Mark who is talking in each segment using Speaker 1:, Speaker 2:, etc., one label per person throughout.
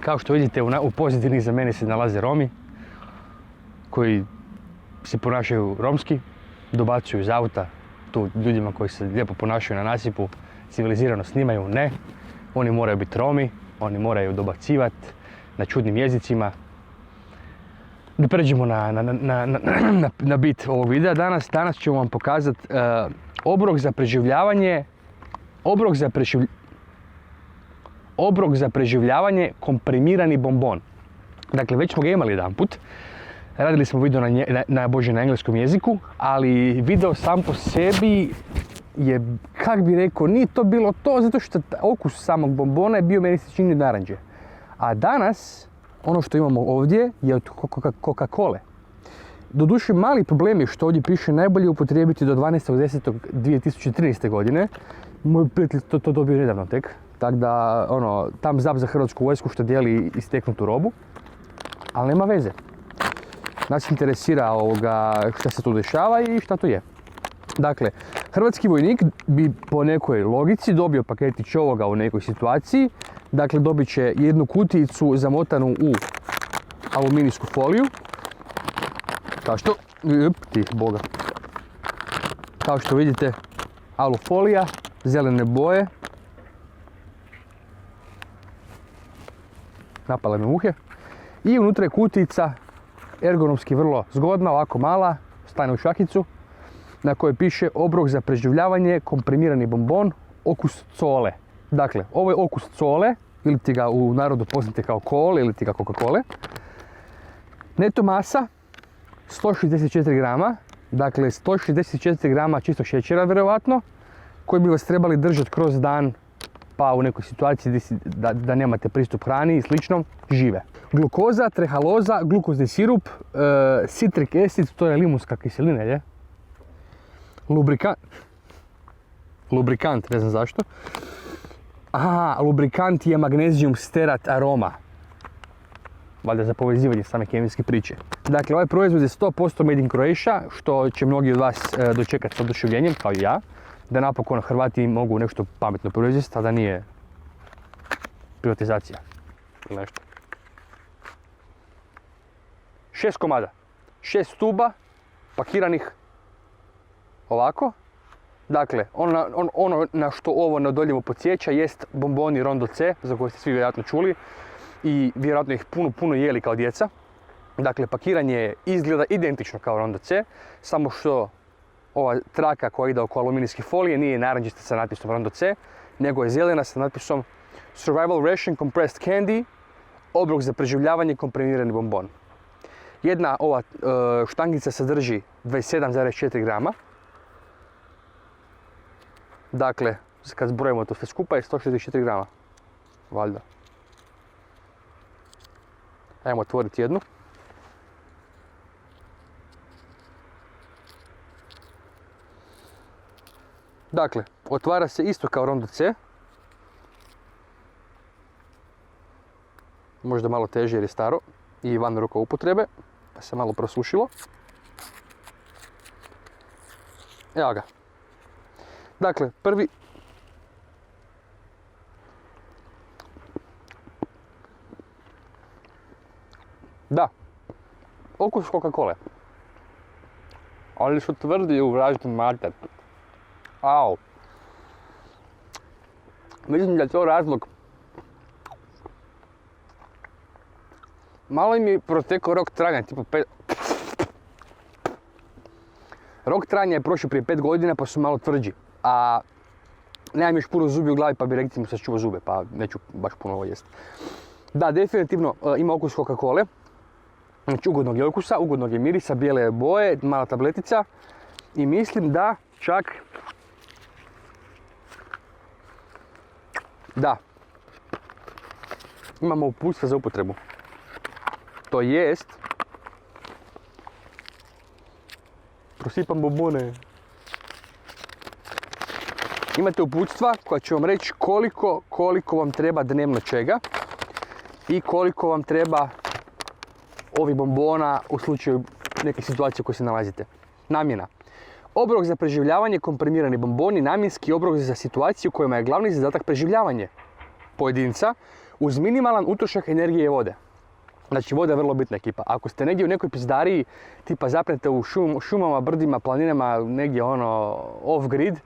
Speaker 1: Kao što vidite, u pozadini za mene se nalaze Romi koji se ponašaju romski, dobacuju iz auta tu ljudima koji se lijepo ponašaju na nasipu, civilizirano snimaju. Ne, oni moraju biti Romi, oni moraju dobacivati na čudnim jezicima. Da pređemo na bit ovog videa. Danas ću vam pokazati obrok za preživljavanje komprimirani bombon. Dakle, već smo ga imali jedan put. Radili smo video na engleskom jeziku, ali video sam po sebi je, kak bi rekao, nije to bilo to, zato što okus samog bombona je bio, meni se čini, naranđe. A danas, ono što imamo ovdje je od Coca-Cole. Doduše, mali problem je što ovdje piše najbolje upotrijebiti do 12.10.2013. godine. Moj prijatelj to dobio nedavno tek. Tako da, tam zap za Hrvatsku vojsku što dijeli isteknutu robu. Ali nema veze. Nas interesira šta se tu dešava i šta to je. Dakle, hrvatski vojnik bi po nekoj logici dobio paketić ovoga u nekoj situaciji. Dakle, dobit će jednu kutijicu zamotanu u aluminijsku foliju. Kao što... Boga. Kao što vidite, alufolija, zelene boje. Napala me uhe. I unutra je kutijica, ergonomski vrlo zgodna, ovako mala, stane u šakicu, na kojoj piše obrok za preživljavanje, komprimirani bombon, okus cole. Dakle, ovo je okus cole, ili ti ga u narodu poznate kao kole, ili ti ga Coca-Cole. Neto masa, 164 grama, dakle 164 grama čistog šećera, vjerovatno, koji bi vas trebali držati kroz dan, pa u nekoj situaciji da nemate pristup hrani i slično, žive. Glukoza, trehaloza, glukozni sirup, citric acid, to je limunska kiselina, je? Lubrikant, ne znam zašto. Lubrikant je magnezijum sterat aroma. Valjda za povezivanje same kemijske priče. Dakle, ovaj proizvod je 100% made in Croatia, što će mnogi od vas dočekati s oduševljenjem, kao i ja. Da napokon Hrvati mogu nešto pametno proizvesti, a da nije privatizacija ili nešto. 6 komada, 6 stuba, pakiranih ovako. Dakle, ono na što ovo neodoljivo podsjeća jest bomboni Rondo C, za koje ste svi vjerojatno čuli i vjerojatno ih puno jeli kao djeca. Dakle, pakiranje izgleda identično kao Rondo C, samo što ova traka koja ide oko aluminijske folije nije narančasta sa natpisom Rondo C, nego je zelena sa natpisom Survival Ration Compressed Candy, obrok za preživljavanje, komprimirani bombon. Jedna ova štangica sadrži 27,4 grama. Dakle, kad zbrojimo to sve skupa je 164 grama. Valjda. Ajmo otvoriti jednu. Dakle, otvara se isto kao Rondo C. Možda malo teže jer je staro i van roka upotrebe, pa se malo prosušilo. Evo ga. Dakle, prvi... Da, okus Coca-Cole. Ali su tvrdi u vražnom mater. Au. Mislim da je to razlog. Malo im je protekao rok trajanja, tipa 5... Rok trajanja je prošao prije 5 godina pa su malo tvrđi. A nemam još puno zubi u glavi pa bi recimo sačuvao zube, pa neću baš puno ovo jesti. Da, definitivno ima okus Coca-Cole. Znači ugodnog je okusa, ugodnog je mirisa, bijele boje, mala tabletica. I mislim da čak... Da. Imamo uputstva za upotrebu. To jest... Prosipam bombone. Imate uputstva koja će vam reći koliko vam treba dnevno čega i koliko vam treba ovih bombona u slučaju neke situacije u kojoj se nalazite. Namjena. Obrok za preživljavanje, komprimirani bomboni, namjenski obrok za situaciju u kojima je glavni zadatak preživljavanje. pojedinca uz minimalan utrošak energije i vode. Znači, voda je vrlo bitna ekipa. Ako ste negdje u nekoj pizdariji, tipa zapnete u šumama, brdima, planinama, negdje ono off-grid,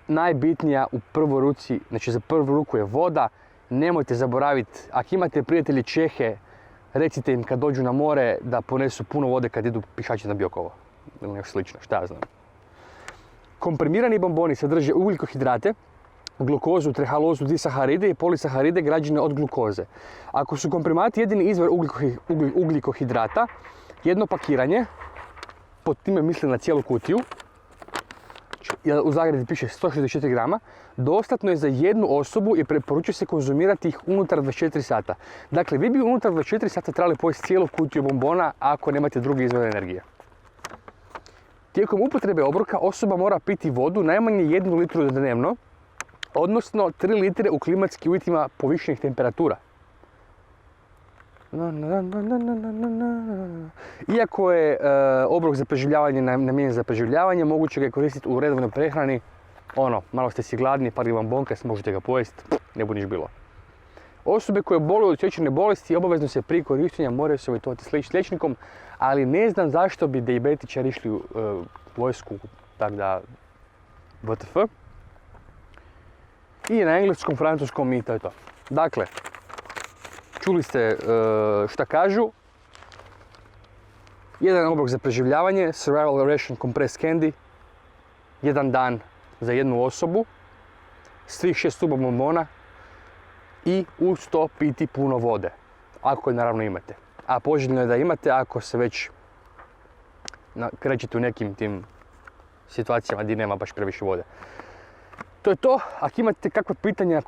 Speaker 1: najbitnija u prvoj ruci, znači za prvu ruku je voda. Nemojte zaboraviti, ako imate prijatelji Čehe, recite im kad dođu na more da ponesu puno vode kad idu pišaći na Biokovo. Ili nešto slično, šta ja znam. Komprimirani bomboni sadrže ugljikohidrate, glukozu, trehalozu, disaharide i polisaharide građene od glukoze. Ako su komprimati jedini izvor ugljikohidrata, jedno pakiranje, pod time mislim na cijelu kutiju, u zagradi piše 164 grama, dostatno je za jednu osobu i preporučuje se konzumirati ih unutar 24 sata. Dakle, vi bi unutar 24 sata trebali pojesti cijelu kutiju bombona ako nemate drugi izvor energije. Tijekom upotrebe obroka osoba mora piti vodu najmanje 1 litru dnevno, odnosno 3 litre u klimatskim uvjetima povišenih temperatura. Iako je obrok za preživljavanje namijenjen za preživljavanje, moguće ga je koristiti u redovnoj prehrani. Malo ste si gladni, par bombonka, možete ga pojesti, ne bude niš bilo. Osobe koje boluju od šećerne bolesti obavezno se prije korištenja moraju savjetovati s liječnikom, ali ne znam zašto bi dijabetičari išli u vojsku, tako da WTF. I na engleskom, francuskom i to je to. Dakle, čuli ste šta kažu. Jedan obrok za preživljavanje, survival ration compressed candy, 1 dan za jednu osobu, svih 6 stuba bombona i uz to piti puno vode, ako je naravno imate. A poželjno je da imate ako se već krećete u nekim tim situacijama gdje nema baš previše vode. To je to. Ako imate kakva pitanja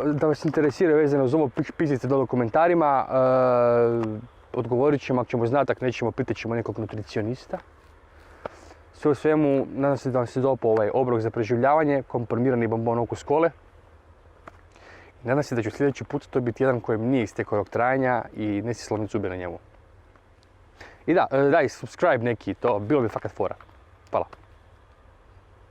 Speaker 1: da vas interesiraju vezano uz ovo, pišite dole u komentarima. Odgovorit ćemo, ako ćemo znati, ako nećemo, pitat ćemo nekog nutricionista. Sve u svemu, nadam se da vam se dopao ovaj obrok za preživljavanje, komprimirani bombon okus kole. Nadam se da ću sljedeći put to biti jedan kojem nije istekao rok trajanja i ne si slomiti zube na njemu. I da, daj subscribe neki, to bilo bi fakat fora. Hvala.